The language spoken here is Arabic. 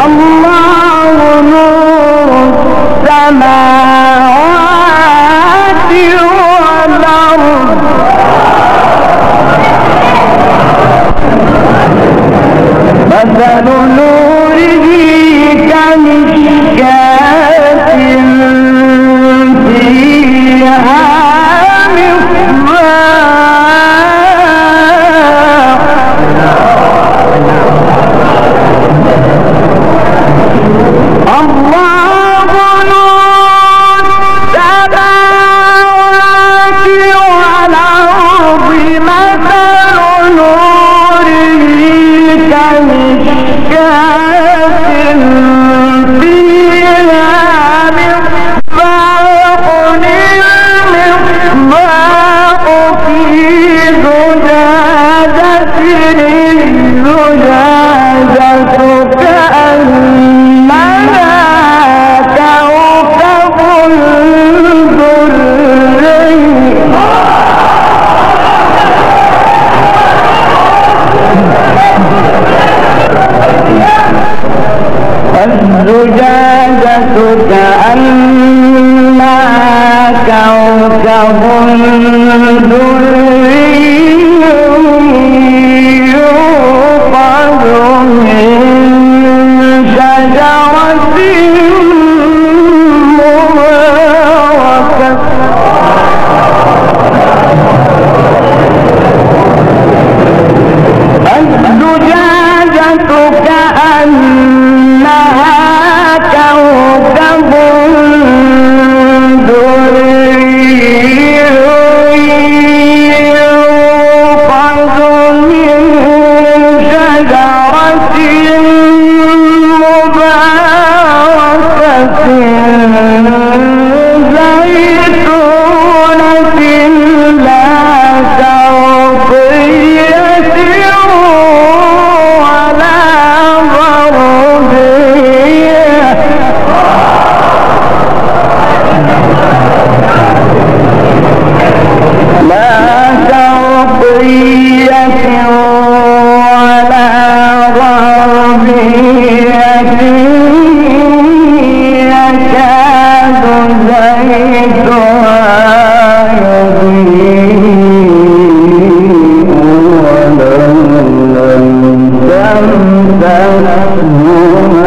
الله نور السماوات والأرض مثل نوره كمشكاة فيها الزجاجة كأنها كوكب دري يوقد من شجرة مباركة الزجاجة كأنها كوكب دري يوقد من شجرة مباركة زيتونة لا شرقية ولا غربية لا شرقية ولا غربية يكاد زيتها يضيء ولو لم تمسسه